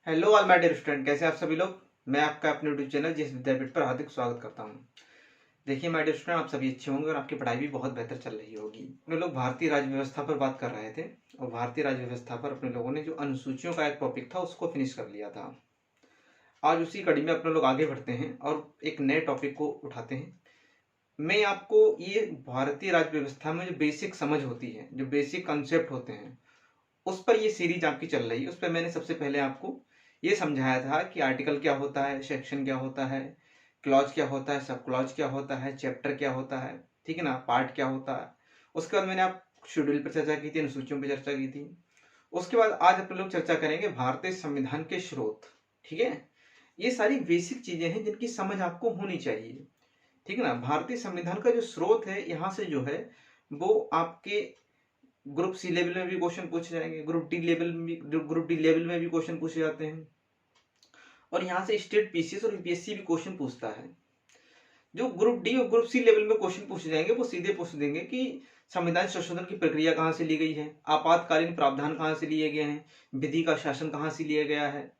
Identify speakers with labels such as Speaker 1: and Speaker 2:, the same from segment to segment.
Speaker 1: Hello all my dear student, कैसे आप सभी लोग। मैं आपका अपने यूट्यूब चैनल जिस विद्यापीठ पर हार्दिक स्वागत करता हूं। देखिए माय डियर स्टूडेंट, आप सभी अच्छे होंगे और आपकी पढ़ाई भी बहुत बेहतर चल रही होगी। अपने लोग भारतीय राज्य व्यवस्था पर बात कर रहे थे और भारतीय राज्य व्यवस्था पर अपने लोगों ने जो अनुसूचियों का एक टॉपिक था उसको फिनिश कर लिया था। आज उसी कड़ी में अपने लोग आगे बढ़ते हैं और एक नए टॉपिक को उठाते हैं। मैं आपको ये भारतीय राज्य व्यवस्था में जो बेसिक समझ होती है, जो बेसिक कंसेप्ट होते हैं, उस पर ये सीरीज आपकी चल रही है। उस पर मैंने सबसे पहले आपको ये समझाया था कि आर्टिकल क्या होता है, सेक्शन क्या होता है, क्लॉज क्या होता है, सब क्लॉज क्या होता है, चैप्टर क्या होता है, ठीक है ना, पार्ट क्या होता है। उसके बाद मैंने आप शेड्यूल पर चर्चा की थी, अनुसूचियों पर चर्चा की थी। उसके बाद आज अपन लोग चर्चा करेंगे भारतीय संविधान के स्रोत। ठीक है, ये सारी बेसिक चीजें हैं जिनकी समझ आपको होनी चाहिए। ठीक है ना। भारतीय संविधान का जो स्रोत है, यहाँ से जो है वो आपके ग्रुप सी लेवल में भी क्वेश्चन पूछे जाएंगे, ग्रुप डी लेवल में भी क्वेश्चन पूछे जाते हैं, और यहाँ से स्टेट पीसीएस और यूपीएससी भी क्वेश्चन पूछता है। जो ग्रुप डी और ग्रुप सी लेवल में क्वेश्चन पूछे जाएंगे वो सीधे पूछ देंगे कि संविधान संशोधन की प्रक्रिया कहाँ से ली गई है, आपातकालीन प्रावधान कहाँ से लिए गए हैं, विधि का शासन कहाँ से लिया गया है।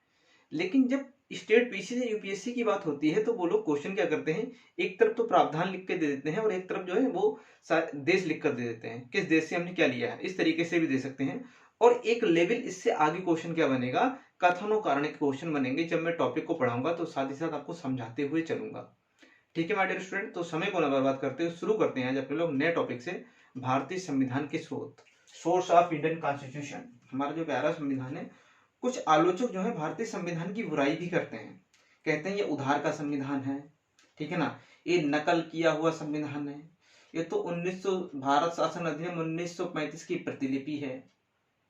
Speaker 1: लेकिन जब स्टेट पीसीएस या यूपीएससी की बात होती है तो वो लोग क्वेश्चन क्या करते हैं, एक तरफ तो प्रावधान लिख के दे देते हैं और एक तरफ जो है वो देश लिख कर दे देते हैं, किस देश से हमने क्या लिया है, इस तरीके से भी दे सकते हैं। और एक लेवल इससे आगे क्वेश्चन क्या बनेगा, कथनों कारण के क्वेश्चन बनेंगे। जब मैं टॉपिक को पढ़ाऊंगा तो साथ ही साथ आपको समझाते हुए चलूंगा। ठीक है माय डियर स्टूडेंट, तो समय को न बर्बाद करते हुए शुरू करते हैं आज अपने लोग नए टॉपिक से, भारतीय संविधान के स्रोत, सोर्स ऑफ इंडियन कॉन्स्टिट्यूशन। हमारा जो प्यारा संविधान है, कुछ आलोचक जो है भारतीय संविधान की बुराई भी करते हैं, कहते हैं ये उधार का संविधान है, ठीक है ना, ये नकल किया हुआ संविधान है, ये तो 1900 भारत शासन अधिनियम 1935 की प्रतिलिपि है,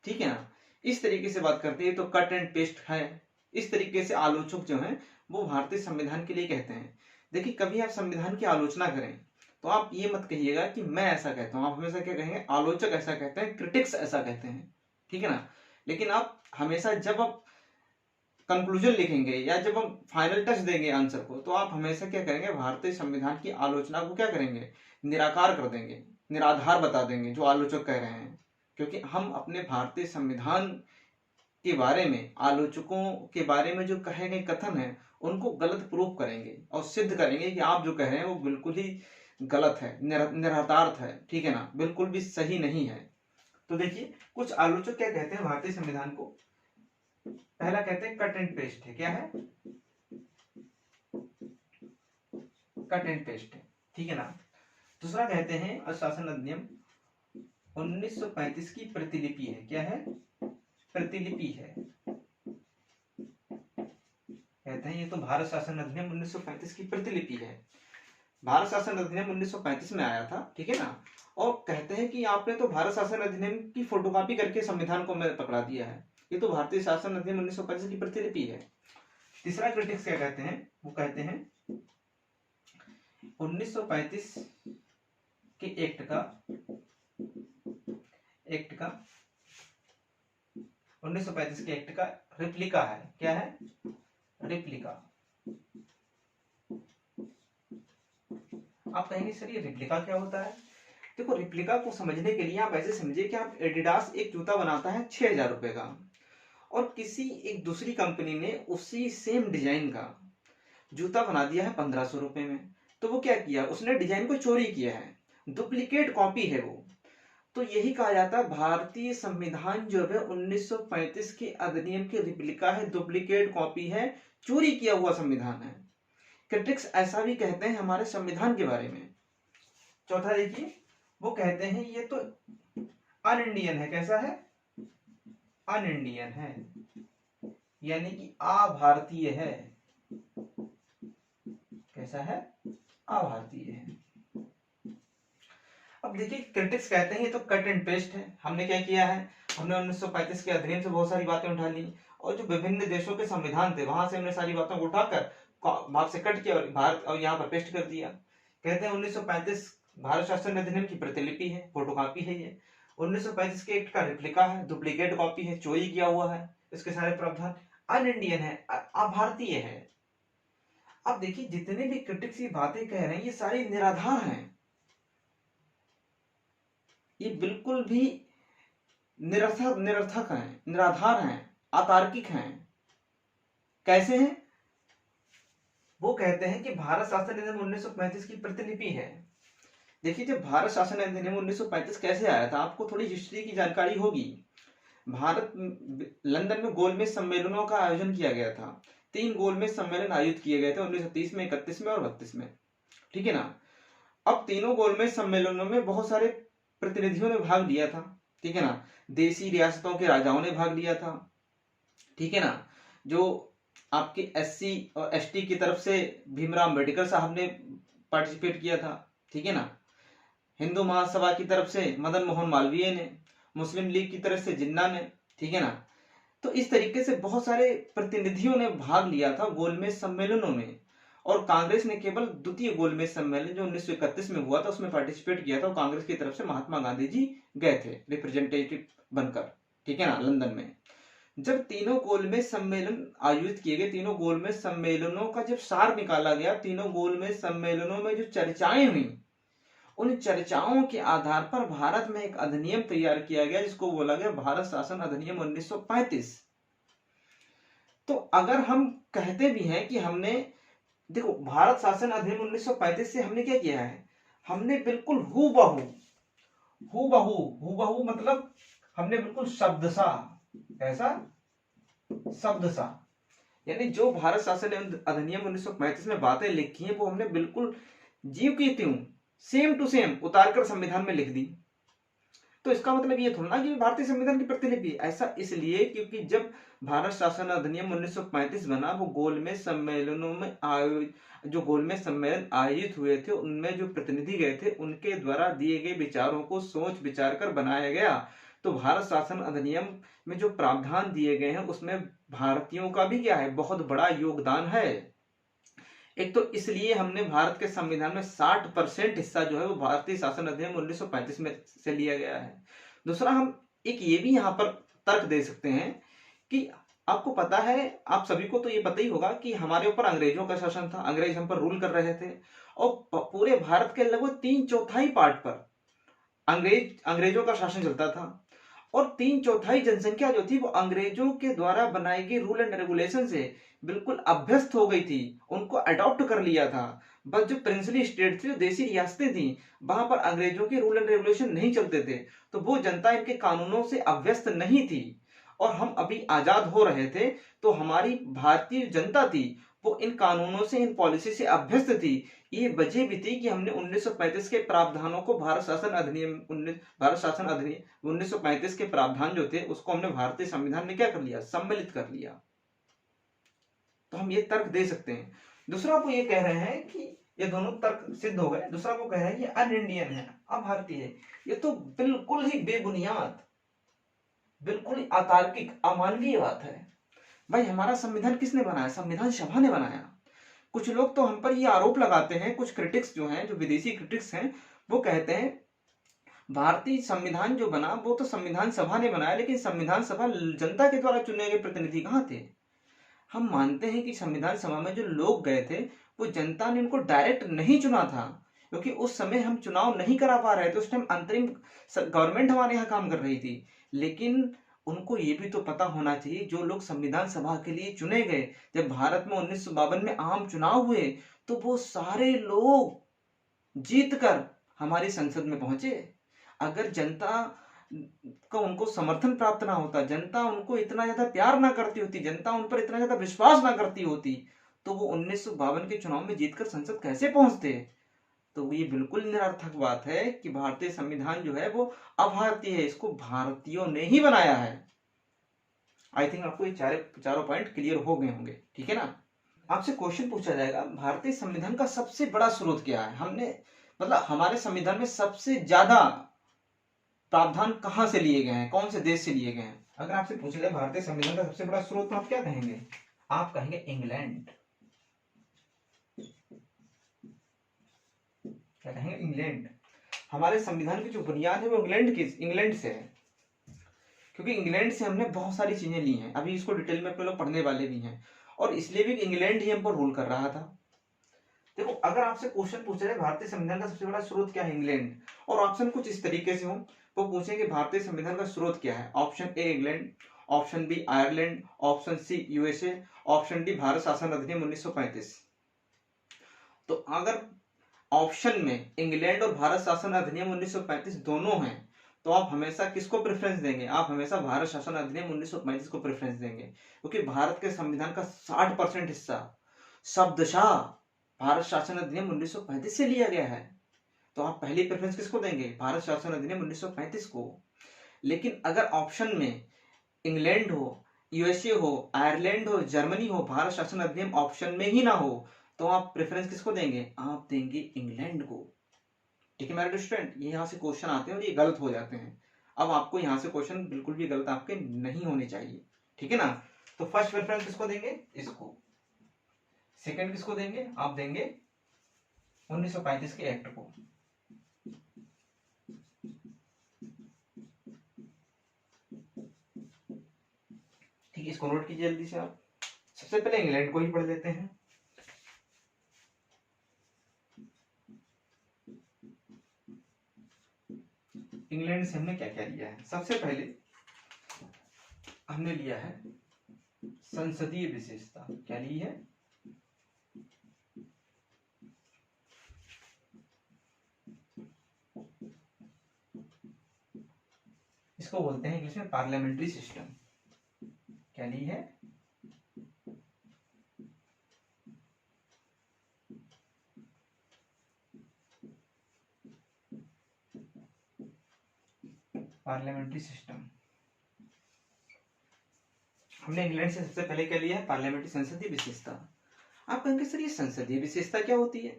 Speaker 1: ठीक है ना। इस तरीके से बात करते हैं, तो कट एंड पेस्ट है। इस तरीके से आलोचक जो है वो भारतीय संविधान के लिए कहते हैं। देखिए, कभी आप संविधान की आलोचना करें तो आप ये मत कहिएगा कि मैं ऐसा कहता हूं, आप हमेशा क्या कहेंगे, आलोचक ऐसा कहते हैं, क्रिटिक्स ऐसा कहते हैं, ठीक है ना। लेकिन आप हमेशा जब आप कंक्लूजन लिखेंगे या जब हम फाइनल टच देंगे आंसर को, तो आप हमेशा क्या करेंगे, भारतीय संविधान की आलोचना को क्या करेंगे, निराकार कर देंगे, निराधार बता देंगे जो आलोचक कह रहे हैं। क्योंकि हम अपने भारतीय संविधान के बारे में, आलोचकों के बारे में जो कहे गए कथन है उनको गलत प्रूफ करेंगे और सिद्ध करेंगे कि आप जो कह रहे हैं वो बिल्कुल ही गलत है, निराधार है, ठीक है ना, बिल्कुल भी सही नहीं है। तो देखिए, कुछ आलोचक क्या कहते हैं भारतीय संविधान को। पहला कहते हैं कट एंड पेस्ट है, क्या है, कट एंड पेस्ट है, ठीक है ना। दूसरा कहते हैं शासन अधिनियम 1935 की प्रतिलिपि है, क्या है, प्रतिलिपि है। कहते हैं ये तो भारत शासन अधिनियम 1935 की प्रतिलिपि है। भारत शासन अधिनियम 1935 में आया था, ठीक है ना। और कहते हैं कि आपने तो भारत शासन अधिनियम की फोटोकॉपी करके संविधान को मैं पकड़ा दिया है, ये तो भारतीय शासन अधिनियम 1935 की प्रतिलिपि है। तीसरा क्रिटिक्स क्या कहते हैं, वो कहते हैं 1935 के एक्ट का 1935 के एक्ट का रिप्लिका है, क्या है, रिप्लिका। आप कहेंगे सर ये रिप्लिका क्या होता है। देखो, रिप्लिका को समझने के लिए आप ऐसे समझिए कि आप एडिडास एक जूता बनाता है 6,000 रुपए का, और किसी एक दूसरी कंपनी ने उसी सेम डिजाइन का जूता बना दिया है 1,500 रुपए में। तो वो क्या किया, उसने डिजाइन को चोरी किया है, डुप्लीकेट कॉपी है वो। तो यही कहा जाता है भारतीय संविधान जो है 1935 के अधिनियम की रिप्लिका है, डुप्लीकेट कॉपी है, चोरी किया हुआ संविधान है। क्रिटिक्स ऐसा भी कहते हैं हमारे संविधान के बारे में। चौथा देखिए, वो कहते हैं ये तो अन इंडियन है, कैसा है, अन इंडियन है, यानी कि अभारतीय है, कैसा है, अभारतीय है। अब देखिए, क्रिटिक्स कहते हैं ये तो कट एंड पेस्ट है। हमने क्या किया है, हमने 1935 के अधिनियम से बहुत सारी बातें उठा ली, और जो विभिन्न देशों के संविधान थे वहां से हमने सारी बातों को उठाकर भाग से कट किया और भारत और यहाँ पर पेस्ट कर दिया। कहते हैं 1935 भारत शासन अधिनियम की प्रतिलिपि है, फोटोकॉपी है ये। 1935 के एक्ट का रिप्लिका है, डुप्लीकेट कॉपी है, चोरी किया हुआ है, इसके सारे प्रावधान अन इंडियन है, अभारतीय है। अब देखिए, जितने भी क्रिटिक्स ये बातें कह रहे हैं ये सारी निराधार हैं, ये बिल्कुल भी निरर्थक निरर्थक हैं, निराधार हैं, अतार्किक हैं। कैसे हैं? वो कहते हैं कि भारत शासन अधिनियम 1935 की प्रतिलिपि है। देखिए, जब भारत शासन अधिनियम 1935 कैसे आया था, आपको थोड़ी हिस्ट्री की जानकारी होगी। भारत लंदन में गोलमेज सम्मेलनों का आयोजन किया गया था। 3 गोलमेज सम्मेलन आयोजित किए गए थे 1930 में, 31 में और 32 में। ठीक है ना? अब तीनों गोलमेज सम्मेलनों में बहुत सारे प्रतिनिधियों ने भाग लिया था। ठीक है ना? देशी रियासतों के राजाओं ने भाग लिया था। ठीक है ना? जो आपके एससी और एसटी की तरफ से भीमराव अम्बेडकर साहब ने पार्टिसिपेट किया था। ठीक है ना? हिंदू महासभा की तरफ से मदन मोहन मालवीय ने, मुस्लिम लीग की तरफ से जिन्ना ने। ठीक है ना? तो इस तरीके से बहुत सारे प्रतिनिधियों ने भाग लिया था गोलमेज सम्मेलनों में, और कांग्रेस ने केवल द्वितीय गोलमेज सम्मेलन जो 1931 में हुआ था उसमें पार्टिसिपेट किया था। और कांग्रेस की तरफ से महात्मा गांधी जी गए थे रिप्रेजेंटेटिव बनकर। ठीक है ना? लंदन में जब तीनों गोलमेज सम्मेलन आयोजित किए गए, तीनों गोलमेज सम्मेलनों का जब सार निकाला गया, तीनों गोलमेज सम्मेलनों में जो चर्चाएं हुई, उन चर्चाओं के आधार पर भारत में एक अधिनियम तैयार किया गया जिसको बोला गया भारत शासन अधिनियम 1935। तो अगर हम कहते भी हैं कि हमने, देखो, भारत शासन अधिनियम 1935 से हमने क्या किया है, हमने बिल्कुल हूबहू हूबहू हूबहू मतलब हमने बिल्कुल शब्द सा, ऐसा शब्द सा, यानी जो भारत शासन अधिनियम 1935 में बातें लिखी हैं वो हमने बिल्कुल जीव की त्यों सेम टू सेम उतारकर संविधान में लिख दी। तो इसका मतलब ये थोड़ा ना कि भारतीय संविधान की प्रतिलिपि, ऐसा इसलिए क्योंकि जब भारत शासन अधिनियम 1935 बना, वो गोलमेज सम्मेलनों में जो गोलमेज सम्मेलन आयोजित हुए थे उनमें जो प्रतिनिधि गए थे उनके द्वारा दिए गए विचारों को सोच विचार कर बनाया गया। तो भारत शासन अधिनियम में जो प्रावधान दिए गए हैं उसमें भारतीयों का भी क्या है, बहुत बड़ा योगदान है। एक तो इसलिए हमने भारत के संविधान में 60% हिस्सा जो है वो भारतीय शासन अधिनियम 1935 में से लिया गया है। दूसरा, हम एक ये भी यहाँ पर तर्क दे सकते हैं कि आपको पता है, आप सभी को तो ये पता ही होगा कि हमारे ऊपर अंग्रेजों का शासन था, अंग्रेज हम पर रूल कर रहे थे, और पूरे भारत के लगभग 3/4 पार्ट पर अंग्रेजों का शासन चलता था। और 3/4 जनसंख्या जो थी वो अंग्रेजों के द्वारा बनाई गई रूल एंड रेगुलेशन से बिल्कुल अभ्यस्त हो गई थी, उनको अडॉप्ट कर लिया था। बस जो प्रिंसली स्टेट थी, जो देसी रियासतें थी, वहां पर अंग्रेजों के रूल एंड रेगुलेशन नहीं चलते थे, तो वो जनता इनके कानूनों से अभ्यस्त नहीं थी। और हम अभी आजाद हो रहे थे, तो हमारी भारतीय जनता थी वो इन कानूनों से, इन पॉलिसी से अभ्यस्त थी। ये वजह भी थी कि हमने 1935 के प्रावधानों को भारत शासन अधिनियम 1935 के प्रावधान जो थे उसको हमने भारतीय संविधान में क्या कर लिया, सम्मिलित कर लिया। तो हम ये तर्क दे सकते हैं। दूसरा, वो ये कह रहे हैं कि ये दोनों तर्क सिद्ध हो गए। दूसरा, वो कह रहे हैं कि अन इंडियन है, अभारतीय है। ये तो बिल्कुल ही बेबुनियाद, बिल्कुल ही अतार्किक, अमानवीय बात है। भाई, हमारा संविधान किसने बनाया? संविधान सभा ने बनाया। कुछ लोग तो हम पर ये आरोप लगाते हैं, कुछ क्रिटिक्स जो हैं, जो विदेशी क्रिटिक्स हैं, वो कहते हैं भारतीय संविधान जो बना वो तो संविधान सभा ने बनाया, लेकिन संविधान सभा जनता के द्वारा चुने गए प्रतिनिधि कहाँ थे? हम मानते हैं कि संविधान सभा में जो लोग गए थे वो जनता ने उनको डायरेक्ट नहीं चुना था, क्योंकि उस समय हम चुनाव नहीं करा पा रहे थे। उस टाइम अंतरिम गवर्नमेंट हमारे यहाँ काम कर रही थी। लेकिन उनको ये भी तो पता होना चाहिए, जो लोग संविधान सभा के लिए चुने गए, जब भारत में 1952 में आम चुनाव हुए तो वो सारे लोग जीत कर हमारी संसद में पहुंचे। अगर जनता का उनको समर्थन प्राप्त ना होता, जनता उनको इतना ज्यादा प्यार ना करती होती, जनता उन पर इतना ज्यादा विश्वास ना करती होती, तो वो 1952 के चुनाव में जीतकर संसद कैसे पहुंचते? तो ये बिल्कुल निरर्थक बात है कि भारतीय संविधान जो है वो अभारतीय है, इसको भारतीयों ने ही बनाया है। आई थिंक आपको ये चारों पॉइंट क्लियर हो गए होंगे। ठीक है ना? आपसे क्वेश्चन पूछा जाएगा, भारतीय संविधान का सबसे बड़ा स्रोत क्या है? हमने, मतलब हमारे संविधान में सबसे ज्यादा प्रावधान कहां से लिए गए हैं, कौन से देश से लिए गए हैं? अगर आपसे पूछा जाए भारतीय संविधान का सबसे बड़ा स्रोत, तो आप क्या कहेंगे? आप कहेंगे इंग्लैंड। क्या कहेंगे? इंग्लैंड। हमारे संविधान की जो बुनियाद है वो इंग्लैंड से है, क्योंकि इंग्लैंड से हमने बहुत सारी चीजें ली हैं। अभी इसको डिटेल में अपने लोग पढ़ने वाले भी हैं, और इसलिए भी इंग्लैंड ही हम पर रूल कर रहा था। देखो, अगर आपसे क्वेश्चन पूछा जाए भारतीय संविधान का सबसे बड़ा स्रोत क्या है, इंग्लैंड, और ऑप्शन कुछ इस तरीके से हो, वो पूछेंगे भारतीय संविधान का स्रोत क्या है? Option A England, option B Ireland, option C USA, option D Bharat शासन अधिनियम 1935। तो अगर ऑप्शन में इंग्लैंड और भारत शासन अधिनियम 1935 दोनों हैं तो आप हमेशा किसको प्रेफरेंस देंगे? आप हमेशा भारत शासन अधिनियम 1935 को प्रेफरेंस देंगे, क्योंकि भारत के संविधान का 60% हिस्सा शब्दशः भारत शासन अधिनियम 1935 से लिया गया है। तो आप पहली प्रेफरेंस किसको देंगे? भारत शासन अधिनियम 1935 को। लेकिन अगर ऑप्शन में इंग्लैंड हो, यूएसए हो, आयरलैंड हो, जर्मनी हो, भारत शासन अधिनियम ऑप्शन में ही ना हो, तो आप प्रेफरेंस किसको देंगे? आप देंगे इंग्लैंड को। ठीक है मेरे स्टूडेंट, ये यहाँ से क्वेश्चन आते हैं और ये गलत हो जाते हैं। अब आपको यहाँ से क्वेश्चन बिल्कुल भी गलत आपके नहीं होने चाहिए, ठीक है ना। तो फर्स्ट प्रेफरेंस किसको देंगे? इसको। सेकंड किसको देंगे? आप देंगे 1935 के एक्ट को। ठीक है, इसको नोट कीजिए जल्दी से आप। सबसे पहले इंग्लैंड को ही पढ़ लेते हैं। इंग्लैंड से हमने क्या क्या लिया है? सबसे पहले हमने लिया है संसदीय विशेषता। क्या ली है? इसको बोलते हैं इंग्लिश में पार्लियामेंट्री सिस्टम। क्या ली है? Parliamentary system. हमने इंग्लैंड से सबसे पहले क्या लिया है? पार्लियामेंट्री संसदीय विशेषता। आप कहेंगे सर ये संसदीय विशेषता क्या होती है?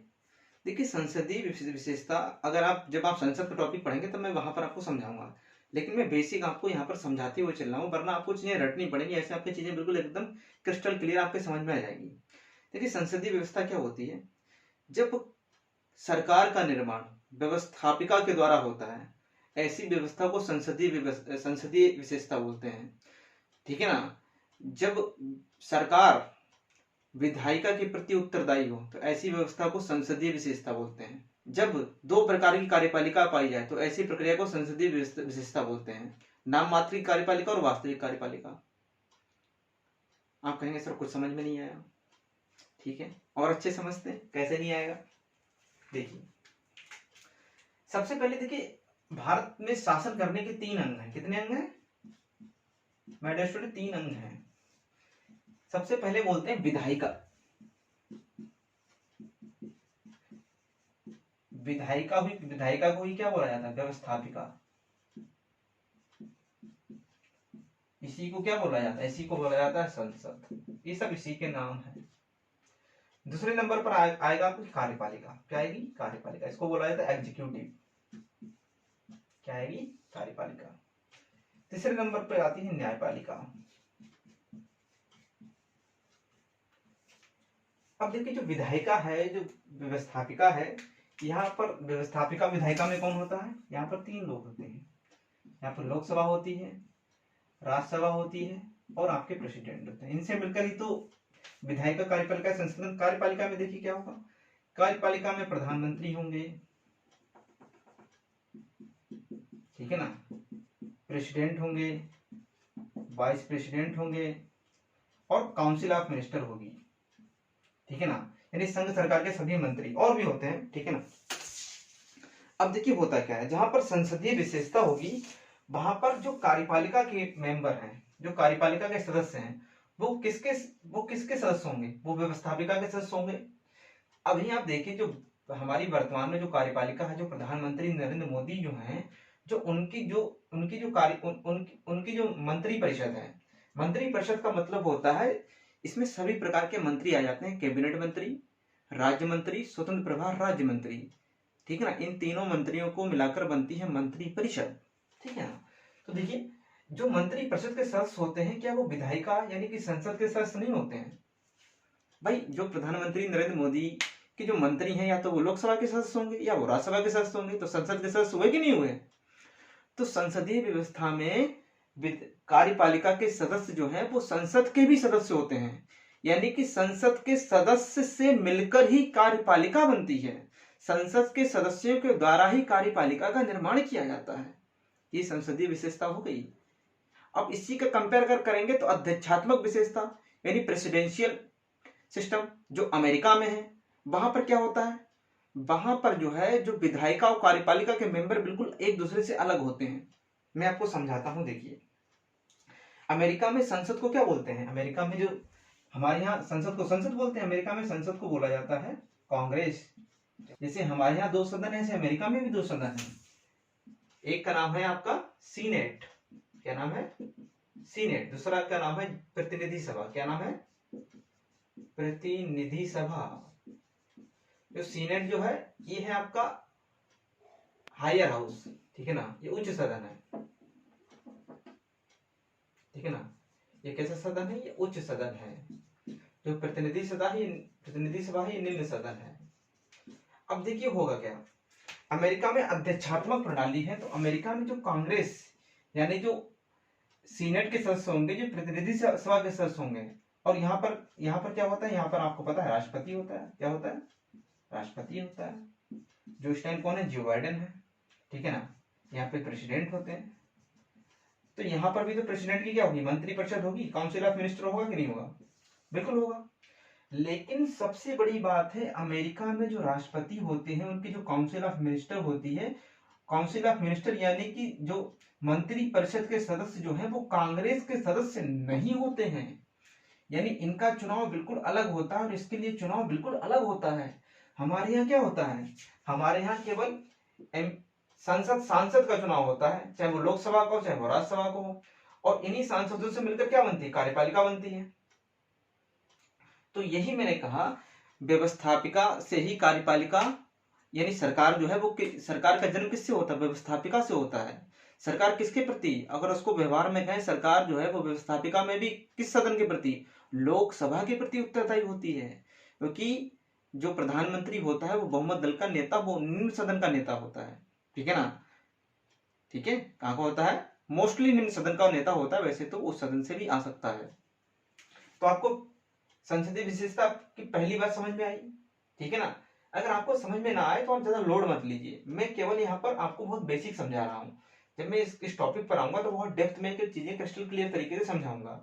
Speaker 1: देखिए संसदीय विशेषता अगर आप जब आप संसद का टॉपिक पढ़ेंगे तो मैं वहां पर आपको समझाऊंगा, लेकिन मैं बेसिक आपको यहाँ पर समझाते हुए चल रहा हूँ, वरना आपको चीजें रटनी पड़ेंगी। ऐसे आपकी चीजें बिल्कुल एकदम क्रिस्टल क्लियर आपके समझ में आ जाएगी। देखिए संसदीय व्यवस्था क्या होती है? जब सरकार का निर्माण व्यवस्थापिका के द्वारा होता है, ऐसी व्यवस्था को संसदीय विशेषता बोलते हैं। ठीक है ना। जब सरकार विधायिका के प्रति उत्तरदायी हो तो ऐसी व्यवस्था को संसदीय विशेषता बोलते हैं। जब दो प्रकार की कार्यपालिका पाई जाए तो ऐसी प्रक्रिया को संसदीय विशेषता बोलते हैं। नाम मात्र की कार्यपालिका और वास्तविक कार्यपालिका। आप कहेंगे सर कुछ समझ में नहीं आया, ठीक है, और अच्छे समझते हैं, कैसे नहीं आएगा। देखिए सबसे पहले देखिए भारत में शासन करने के 3 अंग हैं। कितने अंग हैं मेरे स्टूडेंट? 3 अंग हैं। सबसे पहले बोलते हैं विधायिका। विधायिका को ही क्या बोला जाता है? व्यवस्थापिका। इसी को क्या बोला जाता है? इसी को बोला जाता है संसद। ये सब इसी के नाम है। दूसरे नंबर पर आएगा आपकी कार्यपालिका। क्या आएगी? कार्यपालिका। इसको बोला जाता है एग्जीक्यूटिव। क्या आएगी? कार्यपालिका। तीसरे नंबर पर आती है न्यायपालिका। अब देखिए जो विधायिका है, जो व्यवस्थापिका है, यहाँ पर व्यवस्थापिका विधायिका में कौन होता है? यहाँ पर 3 लोग होते हैं। यहाँ पर लोकसभा होती है, राज्यसभा होती है और आपके प्रेसिडेंट होते हैं। इनसे मिलकर ही तो विधायिका कार्यपालिका संसद। कार्यपालिका में देखिए क्या होगा? कार्यपालिका में प्रधानमंत्री होंगे, ठीक है ना, प्रेसिडेंट होंगे, वाइस प्रेसिडेंट होंगे और काउंसिल ऑफ मिनिस्टर होगी, ठीक है ना, यानी संघ सरकार के सभी मंत्री और भी होते हैं, ठीक है ना। अब देखिए होता क्या है, जहां पर संसदीय विशेषता होगी वहां पर जो कार्यपालिका के मेंबर हैं, जो कार्यपालिका के सदस्य हैं, वो किसके सदस्य होंगे? वो व्यवस्थापिका के सदस्य होंगे। अभी आप देखिए जो हमारी वर्तमान में जो कार्यपालिका है, जो प्रधानमंत्री नरेंद्र मोदी जो हैं, जो उनकी जो मंत्री परिषद है, मंत्री परिषद का मतलब होता है इसमें सभी प्रकार के मंत्री आ जाते हैं। कैबिनेट मंत्री, राज्य मंत्री, स्वतंत्र प्रभार राज्य मंत्री, ठीक है ना। इन तीनों मंत्रियों को मिलाकर बनती है मंत्री परिषद, ठीक है ना। तो देखिए जो मंत्री परिषद के सदस्य होते हैं, क्या वो विधायिका यानी कि संसद के सदस्य नहीं होते हैं? भाई जो प्रधानमंत्री नरेंद्र मोदी के जो मंत्री हैं, या तो वो लोकसभा के सदस्य होंगे या वो राज्यसभा के सदस्य होंगे। तो संसद के सदस्य हुए कि नहीं हुए? तो संसदीय व्यवस्था में कार्यपालिका के सदस्य जो हैं वो संसद के भी सदस्य होते हैं, यानी कि संसद के सदस्य से मिलकर ही कार्यपालिका बनती है। संसद के सदस्यों के द्वारा ही कार्यपालिका का निर्माण किया जाता है। ये संसदीय विशेषता हो गई। अब इसी का कंपेयर अगर करेंगे तो अध्यक्षात्मक विशेषता यानी प्रेसिडेंशियल सिस्टम जो अमेरिका में है, वहां पर क्या होता है, वहां पर जो है जो विधायिका और कार्यपालिका के मेंबर बिल्कुल एक दूसरे से अलग होते हैं। मैं आपको समझाता हूं। देखिए, अमेरिका में संसद को क्या बोलते हैं, अमेरिका में जो हमारे यहाँ संसद को संसद बोलते हैं, अमेरिका में संसद को बोला जाता है कांग्रेस। जैसे हमारे यहाँ 2 सदन है, ऐसे अमेरिका में भी 2 सदन है। एक का नाम है आपका सीनेट, क्या नाम है, सीनेट। दूसरा का नाम है प्रतिनिधि सभा, क्या नाम है, प्रतिनिधि सभा। जो सीनेट जो है ये है आपका हायर हाउस, ठीक है ना, ये उच्च सदन है, ठीक है ना। ये कैसा सदन है, ये उच्च सदन है। जो प्रतिनिधि सभा है ये निम्न सदन है। अब देखिए होगा क्या, अमेरिका में अध्यक्षात्मक प्रणाली है, तो अमेरिका में जो कांग्रेस यानी जो सीनेट के सदस्य होंगे, जो प्रतिनिधि सभा के सदस्य होंगे, और यहाँ पर क्या होता है, यहाँ पर आपको पता है राष्ट्रपति होता है। क्या होता है, राष्ट्रपति होता है। जो इस टाइम कौन है, जो बाइडेन है, ठीक है ना। यहाँ पे प्रेसिडेंट होते हैं, तो यहाँ पर भी तो प्रेसिडेंट की क्या होगी, मंत्रिपरिषद होगी, काउंसिल ऑफ मिनिस्टर होगा कि नहीं होगा, बिल्कुल होगा। लेकिन सबसे बड़ी बात है, अमेरिका में जो राष्ट्रपति होते हैं उनकी जो काउंसिल ऑफ मिनिस्टर होती है, काउंसिल ऑफ मिनिस्टर यानी कि जो मंत्री परिषद के सदस्य जो हैं वो कांग्रेस के सदस्य नहीं होते हैं, यानी इनका चुनाव बिल्कुल अलग होता है और इसके लिए चुनाव बिल्कुल अलग होता है। हमारे यहाँ क्या होता है, हमारे यहाँ केवल सांसद का चुनाव होता है, चाहे वो लोकसभा का हो चाहे वो राज्यसभा को हो, और इन्हीं सांसदों से मिलकर क्या बनती है, कार्यपालिका बनती है। तो यही मैंने कहा, व्यवस्थापिका से ही कार्यपालिका, यानी सरकार जो है वो सरकार का जन्म किससे होता है, व्यवस्थापिका से होता है। सरकार किसके प्रति, अगर उसको व्यवहार में कहें, सरकार जो है वो व्यवस्थापिका में भी किस सदन के प्रति, लोकसभा के प्रति उत्तरदायी होती है। क्योंकि जो प्रधानमंत्री होता है वो बहुमत दल का नेता, वो निम्न सदन का नेता होता है, ठीक है ना। ठीक है, कहाँ का होता है, मोस्टली निम्न सदन का नेता होता है, वैसे तो उस सदन से भी आ सकता है। तो आपको संसदीय विशेषता की पहली बात समझ में आई, ठीक है ना। अगर आपको समझ में ना आए तो आप ज्यादा लोड मत लीजिए, मैं केवल यहाँ पर आपको बहुत बेसिक समझा रहा हूँ। जब मैं इस टॉपिक पर आऊंगा तो बहुत डेप्थ में चीजें क्रिस्टल क्लियर तरीके से समझाऊंगा,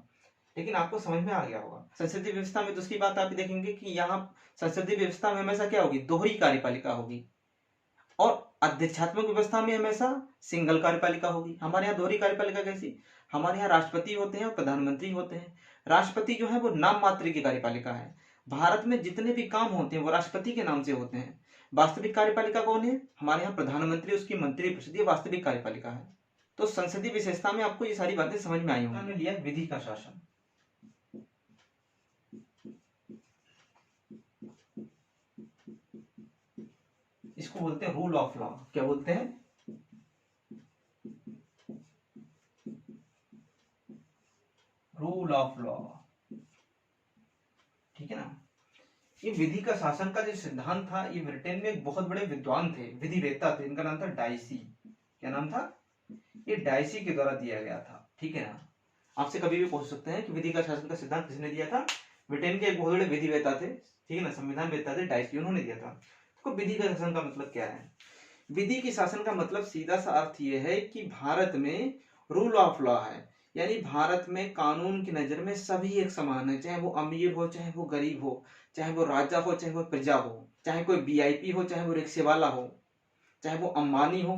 Speaker 1: लेकिन आपको समझ में आ गया होगा। संसदीय व्यवस्था में दूसरी बात आप देखेंगे कि यहाँ संसदीय व्यवस्था में हमेशा क्या होगी, दोहरी कार्यपालिका होगी, और अध्यक्षात्मक व्यवस्था में हमेशा सिंगल कार्यपालिका होगी। हमारे यहाँ दोहरी कार्यपालिका कैसी, हमारे यहाँ राष्ट्रपति होते हैं और प्रधानमंत्री होते हैं। राष्ट्रपति जो है वो नाम मात्र की कार्यपालिका है। भारत में जितने भी काम होते हैं वो राष्ट्रपति के नाम से होते हैं। वास्तविक कार्यपालिका कौन है, हमारे यहाँ प्रधानमंत्री, उसकी मंत्रिपरिषद, ये वास्तविक कार्यपालिका है। तो संसदीय विशेषता में आपको ये सारी बातें समझ में आई होंगी। हमने लिया विधि का शासन, इसको बोलते हैं रूल ऑफ लॉ। क्या बोलते हैं, रूल ऑफ लॉ, ठीक है ना। ये विधि का शासन का जो सिद्धांत था, ये ब्रिटेन में एक बहुत बड़े विद्वान थे, विधिवेत्ता थे, इनका नाम था डाइसी। क्या नाम था, ये डाइसी के द्वारा दिया गया था, ठीक है ना। आपसे कभी भी पूछ सकते हैं कि विधि का शासन का सिद्धांत किसने दिया था, ब्रिटेन के एक बहुत बड़े विधिवेत्ता थे, ठीक है ना, संविधान वेत्ता थे, डाइसी, उन्होंने दिया था। तो विधि का शासन का मतलब क्या है, विधि की शासन का मतलब सीधा सा अर्थ यह है कि भारत में रूल ऑफ लॉ है, यानी भारत में कानून की नजर में सभी एक समान है, चाहे वो अमीर हो चाहे वो गरीब हो, चाहे वो राजा हो चाहे वो प्रजा हो, चाहे कोई वीआईपी हो चाहे वो रिक्शे वाला हो, चाहे वो अंबानी हो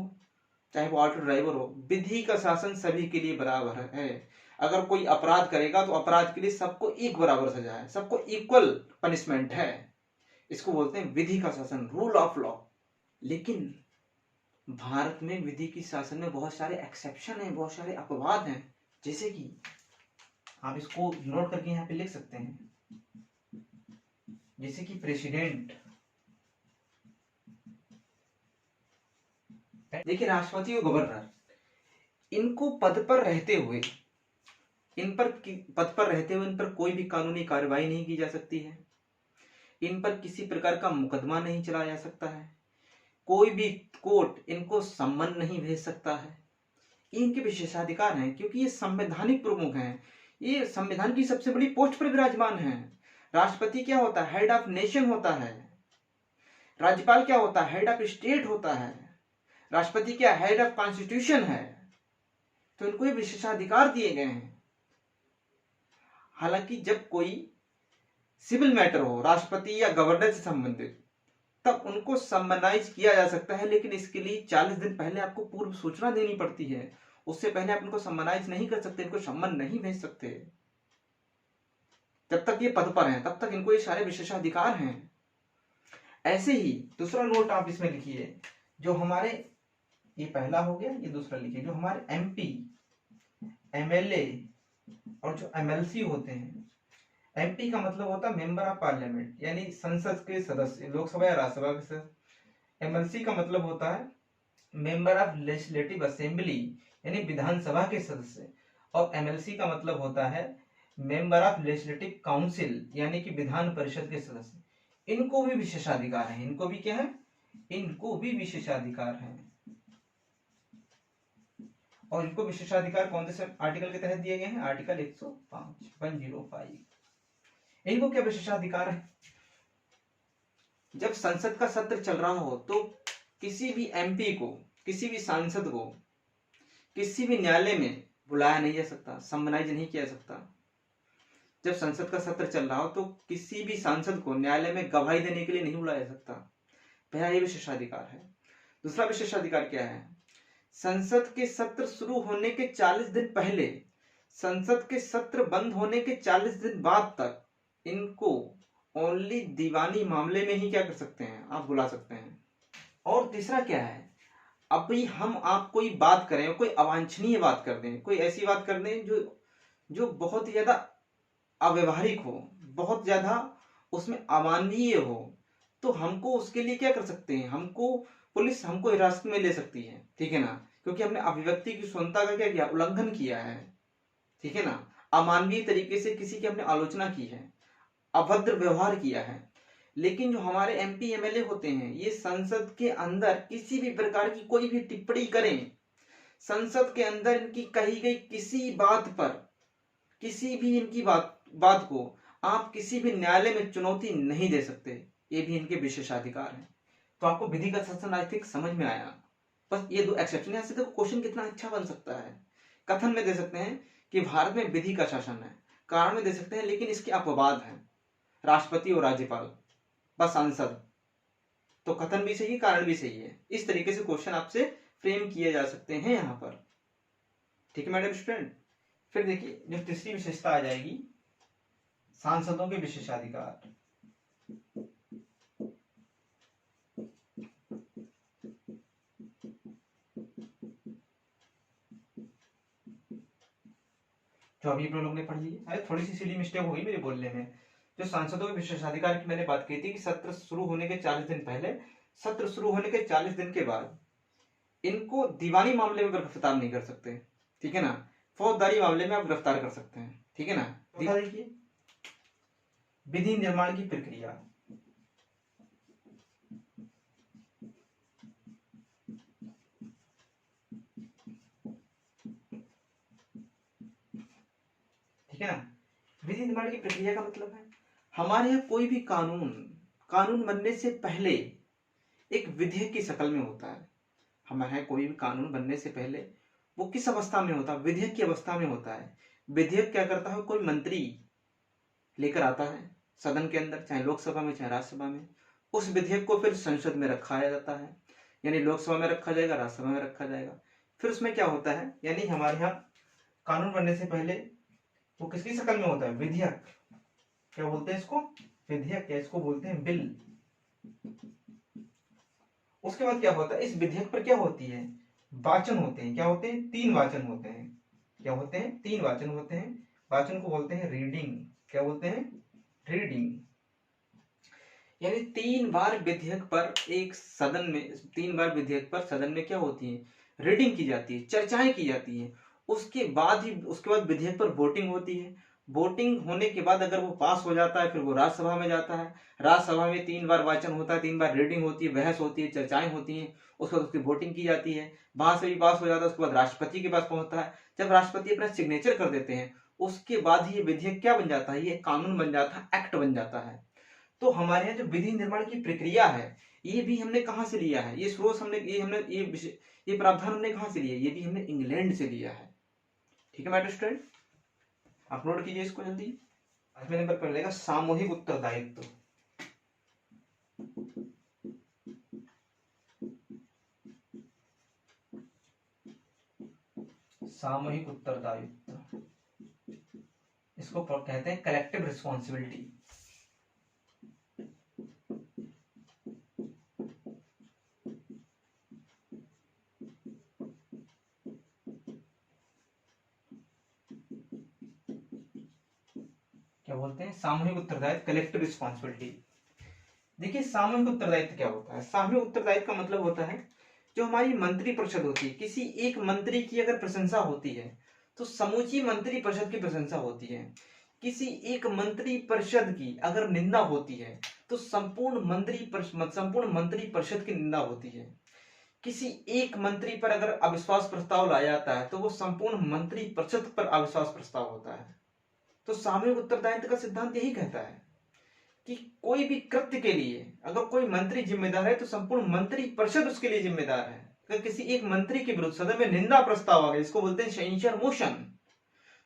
Speaker 1: चाहे वो ऑटो ड्राइवर हो, विधि का शासन सभी के लिए बराबर है। अगर कोई अपराध करेगा तो अपराध के लिए सबको एक बराबर सजा है, सबको इक्वल पनिशमेंट है, इसको बोलते हैं विधि का शासन, रूल ऑफ लॉ। लेकिन भारत में विधि की शासन में बहुत सारे एक्सेप्शन हैं, बहुत सारे अपवाद हैं, जैसे कि आप इसको नोट करके यहाँ पे लिख सकते हैं, जैसे कि प्रेसिडेंट। देखिए, राष्ट्रपति और गवर्नर, इनको पद पर रहते हुए इन पर कोई भी कानूनी कार्रवाई नहीं की जा सकती है, इन पर किसी प्रकार का मुकदमा नहीं चलाया जा सकता है, कोई भी कोर्ट इनको सम्मन नहीं भेज सकता है। इनके विशेषाधिकार हैं क्योंकि ये संवैधानिक प्रमुख हैं, ये संविधान की सबसे बड़ी पोस्ट पर विराजमान हैं। राष्ट्रपति क्या होता है, हेड ऑफ नेशन होता है। राज्यपाल क्या होता है, हेड ऑफ स्टेट होता है। राष्ट्रपति क्या, हेड ऑफ कॉन्स्टिट्यूशन है। तो इनको ये विशेषाधिकार दिए गए हैं। हालांकि जब कोई सिविल मैटर हो राष्ट्रपति या गवर्नर से संबंधित, तब उनको सम्मनाइज किया जा सकता है, लेकिन इसके लिए 40 दिन पहले आपको पूर्व सूचना देनी पड़ती है। उससे पहले आप इनको सम्मनाइज नहीं कर सकते, इनको सम्मन नहीं भेज सकते। जब तक ये पद पर हैं तब तक इनको ये सारे विशेषाधिकार हैं। ऐसे ही दूसरा नोट आप इसमें लिखिए, जो हमारे, ये पहला हो गया, ये दूसरा लिखिए, जो हमारे एमपी, एमएलए और जो एमएलसी होते हैं। एमपी का मतलब होता है मेंबर ऑफ पार्लियामेंट, यानी संसद के सदस्य, लोकसभा या राज्यसभा के सदस्य। एमएलसी का मतलब होता है मेंबर ऑफ लेजिस्लेटिव असेंबली, यानी विधानसभा के सदस्य। और एमएलसी का मतलब होता है मेंबर ऑफ लेजिस्लेटिव काउंसिल, यानी कि विधान परिषद के सदस्य। इनको भी विशेषाधिकार है। इनको भी क्या है? इनको भी विशेषाधिकार है। और इनको विशेषाधिकार कौन से आर्टिकल के तहत दिए गए हैं? आर्टिकल 105। इनको क्या विशेषाधिकार है? जब संसद का सत्र चल रहा हो तो किसी भी एमपी को, किसी भी सांसद को किसी भी न्यायालय में बुलाया नहीं जा सकता, सम्मनाइज नहीं किया जा सकता। जब संसद का सत्र चल रहा हो तो किसी भी सांसद को न्यायालय में गवाही देने के लिए नहीं बुलाया जा सकता। पहला ये विशेषाधिकार है। दूसरा विशेषाधिकार क्या है? संसद के सत्र शुरू होने के 40 दिन पहले, संसद के सत्र बंद होने के 40 दिन बाद तक इनको ओनली दीवानी मामले में ही क्या कर सकते हैं? आप बुला सकते हैं। और तीसरा क्या है? अभी हम आप कोई बात करें, कोई अवांछनीय बात कर दें, कोई ऐसी बात कर दें जो बहुत ही ज्यादा अव्यवहारिक हो, बहुत ज्यादा उसमें अमानवीय हो, तो हमको उसके लिए क्या कर सकते हैं? हमको पुलिस हमको हिरासत में ले सकती है, ठीक है ना, क्योंकि हमने अभिव्यक्ति की स्वतंत्रता का क्या किया? उल्लंघन किया है, ठीक है ना। अमानवीय तरीके से किसी की हमने आलोचना की है, अभद्र व्यवहार किया है। लेकिन जो हमारे एमपी एमएलए होते हैं, ये संसद के अंदर किसी भी प्रकार की कोई भी टिप्पणी करें, संसद के अंदर इनकी कही गई किसी बात पर, किसी भी इनकी बात को आप किसी भी न्यायालय में चुनौती नहीं दे सकते। ये भी इनके विशेषाधिकार हैं। तो आपको विधि का शासन आई थिंक समझ में आया। बस ये दो एक्सेप्शन। यहाँ से देखो क्वेश्चन कितना अच्छा बन सकता है। कथन में दे सकते हैं कि भारत में विधि का शासन है, कारण में दे सकते हैं लेकिन इसके अपवाद हैं, राष्ट्रपति और राज्यपाल, बस सांसद। तो कथन भी सही है, कारण भी सही है। इस तरीके से क्वेश्चन आपसे फ्रेम किए जा सकते हैं यहाँ पर, ठीक है मैडम स्टूडेंट। फिर देखिए जो तीसरी विशेषता आ जाएगी, सांसदों के विशेषाधिकार। जो अभी आप लोगों ने पढ़ ली। अरे थोड़ी सी सिली मिस्टेक होगी मेरे बोलने में। जो सांसदों के विशेषाधिकार की मैंने बात की थी कि सत्र शुरू होने के 40 दिन पहले, सत्र शुरू होने के 40 दिन के बाद इनको दीवानी मामले में गिरफ्तार नहीं कर सकते, ठीक है ना। फौजदारी मामले में आप गिरफ्तार कर सकते हैं, ठीक है ना। देखिए विधि निर्माण की प्रक्रिया। ठीक है ना। विधि निर्माण की प्रक्रिया का मतलब है हमारे यहाँ कोई भी कानून बनने से पहले एक विधेयक की शक्ल में होता है। हमारे यहाँ कोई भी कानून बनने से पहले वो किस अवस्था में होता है? विधेयक की अवस्था में होता है। विधेयक क्या करता है? कोई मंत्री लेकर आता है सदन के अंदर, चाहे लोकसभा में चाहे राज्यसभा में। उस विधेयक को फिर संसद में रखा जाता है, यानी लोकसभा में रखा जाएगा, राज्यसभा में रखा जाएगा। फिर उसमें क्या होता है, यानी हमारे यहाँ कानून बनने से पहले वो किसकी शक्ल में होता है? विधेयक। क्या बोलते हैं इसको? विधेयक। क्या इसको बोलते हैं? बिल। उसके बाद क्या होता है? इस विधेयक पर क्या होती है? वाचन होते हैं। क्या होते हैं? 3 वाचन होते हैं। क्या होते हैं? 3 वाचन होते हैं। वाचन को बोलते हैं रीडिंग। क्या बोलते हैं? रीडिंग। यानी 3 बार विधेयक पर एक सदन में, 3 बार विधेयक पर सदन में क्या होती है? रीडिंग की जाती है, चर्चाएं की जाती है। उसके बाद विधेयक पर वोटिंग होती है। वोटिंग होने के बाद अगर वो पास हो जाता है फिर वो राज्यसभा में जाता है। राज्यसभा में 3 बार वाचन होता है, 3 बार रीडिंग होती है, बहस होती है, चर्चाएं होती हैं। उसके बाद उसकी वोटिंग की जाती है, वहां से भी पास हो जाता है। उसके बाद राष्ट्रपति के पास पहुंचता है। जब राष्ट्रपति अपना सिग्नेचर कर देते हैं उसके बाद ही ये विधेयक क्या बन जाता है? ये कानून बन जाता है, एक्ट बन जाता है। तो हमारे यहाँ जो विधि निर्माण की प्रक्रिया है ये भी हमने कहाँ से लिया है? ये स्रोत हमने ये प्रावधान हमने कहाँ से लिया? ये भी हमने इंग्लैंड से लिया है। ठीक है मेरे स्टूडेंट, आप नोट कीजिए इसको जल्दी। आज में नंबर पर लेगा सामूहिक उत्तरदायित्व। सामूहिक उत्तरदायित्व, इसको कहते हैं कलेक्टिव रिस्पॉन्सिबिलिटी। क्या बोलते हैं? सामूहिक उत्तरदायित्व, कलेक्टिव रिस्पॉन्सिबिलिटी। देखिए सामूहिक उत्तरदायित्व क्या होता है? सामूहिक उत्तरदायित्व का मतलब होता है जो हमारी मंत्री परिषद होती है, किसी एक मंत्री की अगर प्रशंसा होती है तो समूची मंत्री परिषद की प्रशंसा होती है। किसी एक मंत्री परिषद की अगर निंदा होती है तो संपूर्ण मंत्री परिषद की निंदा होती है। किसी एक मंत्री पर अगर अविश्वास प्रस्ताव लाया जाता है तो वो संपूर्ण मंत्री परिषद पर अविश्वास प्रस्ताव होता है। तो सामूहिक उत्तरदायित्व का सिद्धांत यही कहता है कि कोई भी कृत्य के लिए अगर कोई मंत्री जिम्मेदार है तो संपूर्ण मंत्री परिषद उसके लिए जिम्मेदार है। अगर किसी एक मंत्री के विरुद्ध सदन में निंदा प्रस्ताव आ गया, इसको बोलते हैं सेंसर मोशन,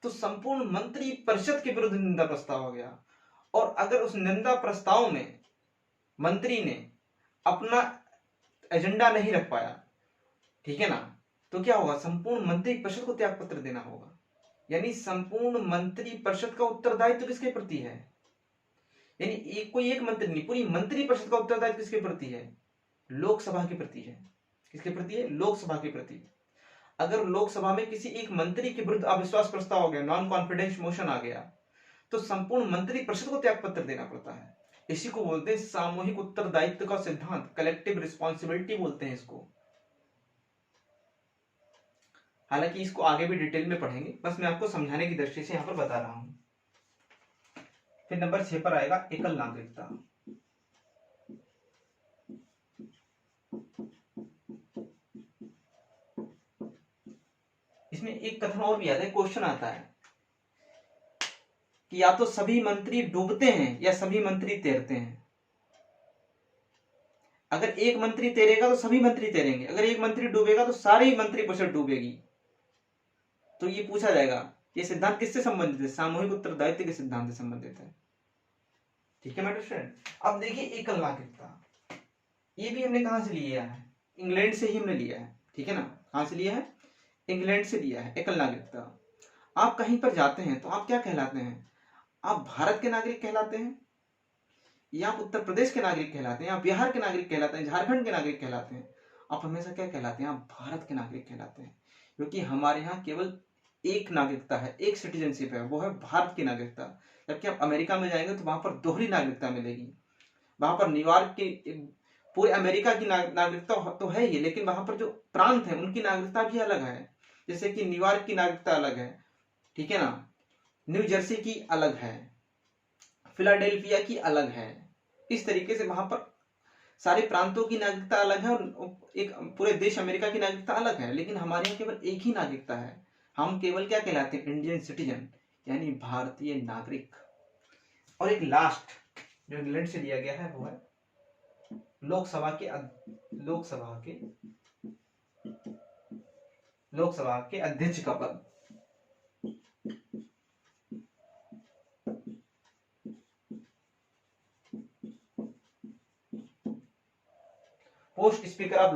Speaker 1: तो संपूर्ण मंत्री परिषद के विरुद्ध निंदा प्रस्ताव आ गया और अगर उस निंदा प्रस्ताव में मंत्री ने अपना एजेंडा नहीं रख पाया, ठीक है ना, तो क्या होगा? संपूर्ण मंत्री परिषद को त्याग पत्र देना होगा। यानी संपूर्ण मंत्री परिषद का उत्तरदायित्व किसके प्रति है? यानी कोई एक मंत्री नहीं, पूरी मंत्री परिषद का उत्तरदायित्व किसके प्रति है? लोकसभा के प्रति है। किसके प्रति है? लोकसभा के प्रति। अगर लोकसभा में किसी एक मंत्री के विरुद्ध अविश्वास प्रस्ताव हो गया, नॉन कॉन्फिडेंस मोशन आ गया, तो संपूर्ण मंत्री परिषद को त्याग पत्र देना पड़ता है। इसी को बोलते हैं सामूहिक उत्तरदायित्व का सिद्धांत, कलेक्टिव रिस्पॉन्सिबिलिटी बोलते हैं इसको। हालांकि इसको आगे भी डिटेल में पढ़ेंगे, बस मैं आपको समझाने की दृष्टि से यहां पर बता रहा हूं। फिर नंबर 6 पर आएगा एकल नागरिकता। इसमें एक कथन और भी आता है, क्वेश्चन आता है कि या तो सभी मंत्री डूबते हैं या सभी मंत्री तैरते हैं। अगर एक मंत्री तैरेगा तो सभी मंत्री तैरेंगे, अगर एक मंत्री डूबेगा तो सारी मंत्री परिषद डूबेगी। तो ये पूछा जाएगा ये सिद्धांत किससे संबंधित है? सामूहिक उत्तरदायित्व के सिद्धांत से संबंधित है। ठीक है मेरे स्टूडेंट, अब देखिए एकल नागरिकता, ये भी हमने कहां से लिया है? इंग्लैंड से ही हमने लिया है। ठीक है ना, कहां से लिया है? इंग्लैंड से लिया है एकल नागरिकता। आप कहीं पर जाते हैं तो आप क्या कहलाते हैं? आप भारत के नागरिक कहलाते हैं, या आप उत्तर प्रदेश के नागरिक कहलाते हैं, या बिहार के नागरिक कहलाते हैं, झारखंड के नागरिक कहलाते हैं? आप हमेशा क्या कहलाते हैं? आप भारत के नागरिक कहलाते हैं, क्योंकि हमारे यहाँ केवल एक नागरिकता है, एक सिटीजनशिप है, वो है भारत की नागरिकता। जबकि आप अमेरिका में जाएंगे तो वहां पर दोहरी नागरिकता मिलेगी। वहां पर न्यूयॉर्क की, पूरे अमेरिका की नागरिकता तो है ही, लेकिन वहां पर जो प्रांत है उनकी नागरिकता भी अलग है। जैसे कि न्यूयॉर्क की नागरिकता अलग है, ठीक है ना, न्यू जर्सी की अलग है, फिलाडेल्फिया की अलग है। इस तरीके से वहां पर सारे प्रांतों की नागरिकता अलग है और एक पूरे देश अमेरिका की नागरिकता अलग है। लेकिन हमारे यहाँ केवल एक ही नागरिकता है, हम केवल क्या कहलाते हैं? इंडियन सिटीजन, यानी भारतीय नागरिक। और एक लास्ट जो इंग्लैंड से लिया गया है वो है लोकसभा के अध्यक्ष का पद। पोस्ट स्पीकर ऑफ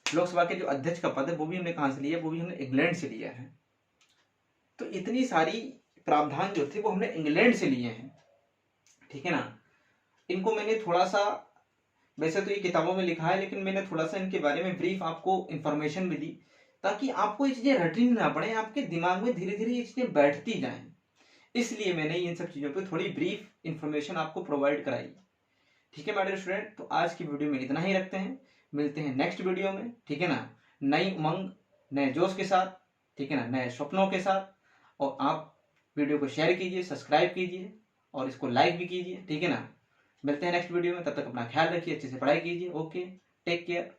Speaker 1: लोकसभा के जो अध्यक्ष का पद है वो भी हमने कहां से लिया? वो भी हमने इंग्लैंड से लिया है। तो इतनी सारी प्रावधान जो थे वो हमने इंग्लैंड से लिए हैं। ठीक है ना, इनको मैंने थोड़ा सा, वैसे तो ये किताबों में लिखा है, लेकिन मैंने थोड़ा सा इनके बारे में ब्रीफ आपको इंफॉर्मेशन भी दी, ताकि आपको ये चीजें रटनी ना पड़े, आपके दिमाग में धीरे धीरे ये चीजें बैठती जाएं। इसलिए मैंने इन सब चीजों पे थोड़ी ब्रीफ इंफॉर्मेशन आपको प्रोवाइड कराई। ठीक है मेरे स्टूडेंट, तो आज की वीडियो में इतना ही रखते हैं, मिलते हैं नेक्स्ट वीडियो में। ठीक है ना, नई उमंग, नए जोश के साथ, ठीक है ना, नए सपनों के साथ। और आप वीडियो को शेयर कीजिए, सब्सक्राइब कीजिए और इसको लाइक भी कीजिए। ठीक है ना, मिलते हैं नेक्स्ट वीडियो में, तब तक अपना ख्याल रखिए, अच्छे से पढ़ाई कीजिए। Okay, take care.